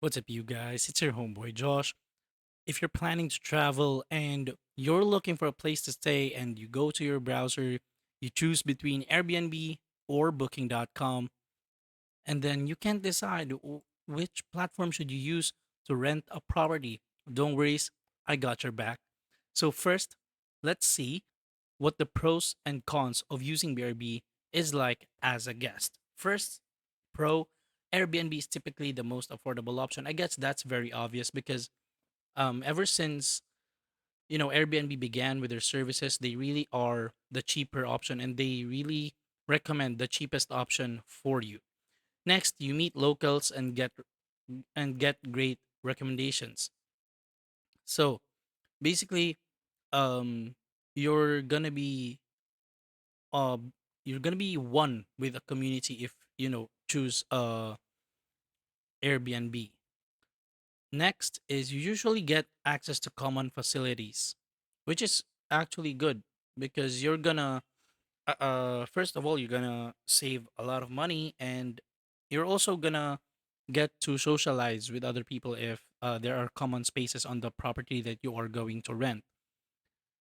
What's up, you guys? It's your homeboy Josh. If you're planning to travel and you're looking for a place to stay and you go to your browser, you choose between Airbnb or booking.com, and then you can't decide which platform should you use to rent a property. Don't worry, I got your back. So first, let's see what the pros and cons of using BRB is like as a guest. First, pro, Airbnb is typically the most affordable option. I guess that's very obvious because ever since Airbnb began with their services, they really are the cheaper option and they really recommend the cheapest option for you. Next, you meet locals and get great recommendations. So basically, um, you're gonna be uh you're gonna be one with a community if choose Airbnb. Next is you usually get access to common facilities, which is actually good because you're gonna first of all you're gonna save a lot of money, and you're also gonna get to socialize with other people if there are common spaces on the property that you are going to rent.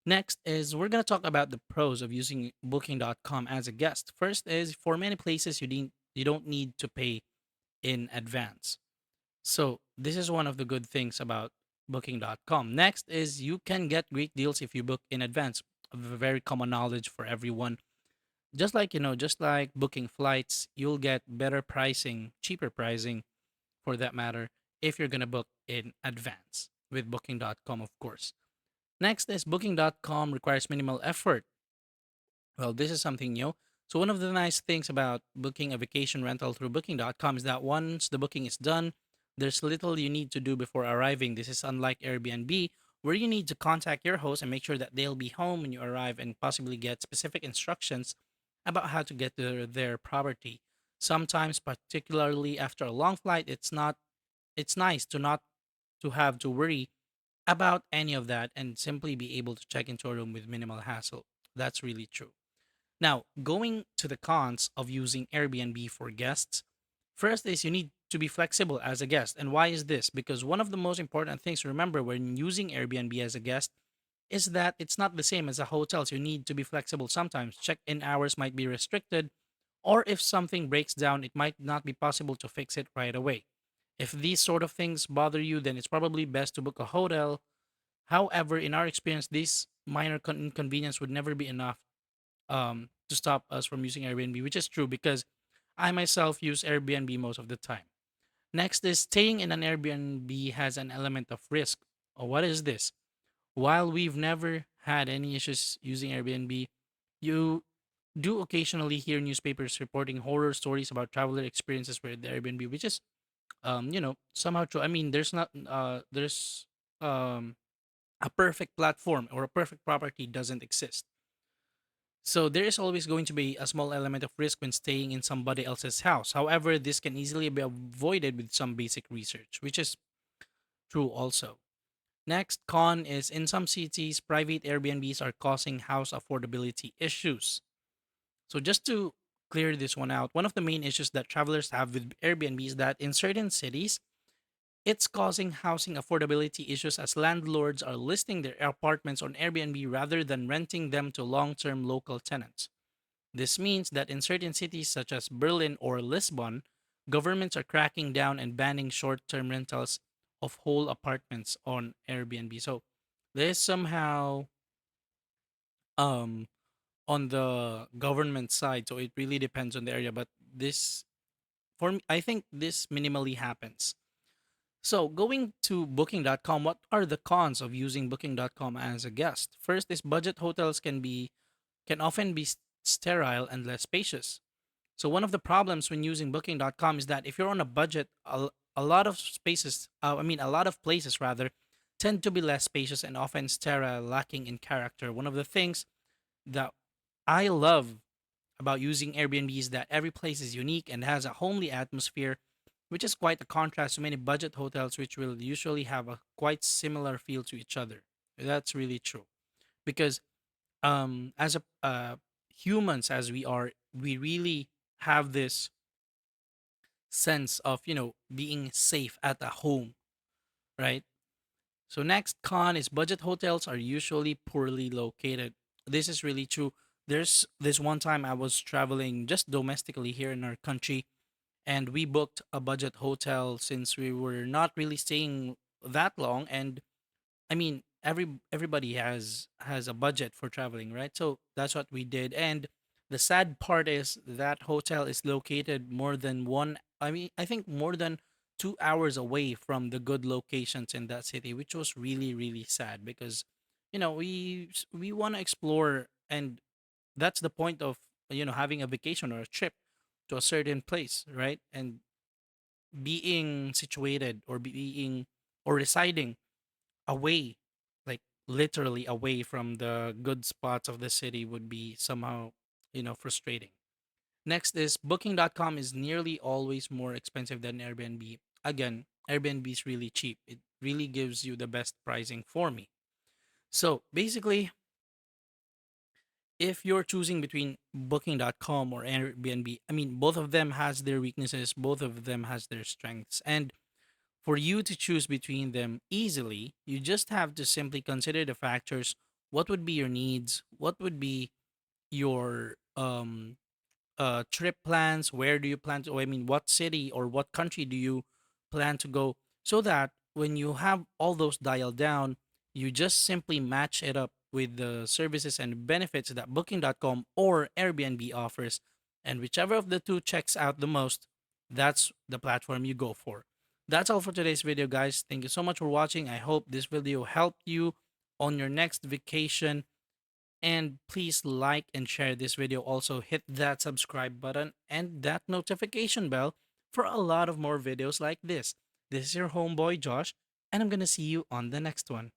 Next is we're going to talk about the pros of using booking.com as a guest. First is for many places you don't need to pay in advance. So, this is one of the good things about booking.com. Next is you can get great deals if you book in advance. A very common knowledge for everyone. Just like booking flights, you'll get better pricing, cheaper pricing for that matter, if you're going to book in advance with booking.com, of course. Next is booking.com requires minimal effort. Well, this is something new. So, one of the nice things about booking a vacation rental through booking.com is that once the booking is done, there's little you need to do before arriving. This is unlike Airbnb, where you need to contact your host and make sure that they'll be home when you arrive and possibly get specific instructions about how to get to their property. Sometimes, particularly after a long flight, it's nice to not to have to worry about any of that and simply be able to check into a room with minimal hassle. That's really true. Now, going to the cons of using Airbnb for guests, first is you need to be flexible as a guest. And why is this? Because one of the most important things to remember when using Airbnb as a guest is that it's not the same as a hotel. So you need to be flexible sometimes. Check in hours might be restricted, or if something breaks down, it might not be possible to fix it right away. If these sort of things bother you, then it's probably best to book a hotel. However, in our experience, this minor inconvenience would never be enough to stop us from using Airbnb, which is true because I myself use Airbnb most of the time. Next is staying in an Airbnb has an element of risk. What is this? While we've never had any issues using Airbnb, you do occasionally hear newspapers reporting horror stories about traveler experiences with the Airbnb, which is somehow true. I mean, there's um a perfect platform or a perfect property doesn't exist. So there is always going to be a small element of risk when staying in somebody else's house. However, this can easily be avoided with some basic research, which is true also. Next con is in some cities, private Airbnbs are causing house affordability issues. So just to clear this one out, one of the main issues that travelers have with Airbnb is that in certain cities, it's causing housing affordability issues as landlords are listing their apartments on Airbnb rather than renting them to long term local tenants. This means that in certain cities such as Berlin or Lisbon, governments are cracking down and banning short term rentals of whole apartments on Airbnb. So this somehow um on the government side, so it really depends on the area, but this for me, I think this minimally happens. So, going to booking.com, what are the cons of using booking.com as a guest? First is budget hotels can often be sterile and less spacious. So, one of the problems when using booking.com is that if you're on a budget, a lot of spaces, a lot of places rather, tend to be less spacious and often sterile, lacking in character. One of the things that I love about using Airbnb is that every place is unique and has a homely atmosphere, which is quite a contrast to many budget hotels, which will usually have a quite similar feel to each other. That's really true because as a humans as we are, we really have this sense of, being safe at a home, right? So next con is budget hotels are usually poorly located. This is really true. There's this one time I was traveling just domestically here in our country, and we booked a budget hotel since we were not really staying that long. And I mean, everybody has a budget for traveling, right? So that's what we did. And the sad part is that hotel is located more than one. I mean, I think more than 2 hours away from the good locations in that city, which was really really sad because, we want to explore, and that's the point of having a vacation or a trip to a certain place, right? And being situated or being or residing away, like literally away from the good spots of the city would be somehow, frustrating. Next is booking.com is nearly always more expensive than Airbnb. Again, Airbnb is really cheap. It really gives you the best pricing for me. So basically, if you're choosing between booking.com or Airbnb, I mean, both of them has their weaknesses, both of them has their strengths. And for you to choose between them easily, you just have to simply consider the factors. What would be your needs? What would be your trip plans? Where do you plan to? I mean, what city or what country do you plan to go? So that when you have all those dialed down, you just simply match it up with the services and benefits that Booking.com or Airbnb offers, and whichever of the two checks out the most, that's the platform you go for. That's all for today's video, guys. Thank you so much for watching. I hope this video helped you on your next vacation, and please like and share this video. Also, hit that subscribe button and that notification bell for a lot of more videos like this. This is your homeboy, Josh, and I'm going to see you on the next one.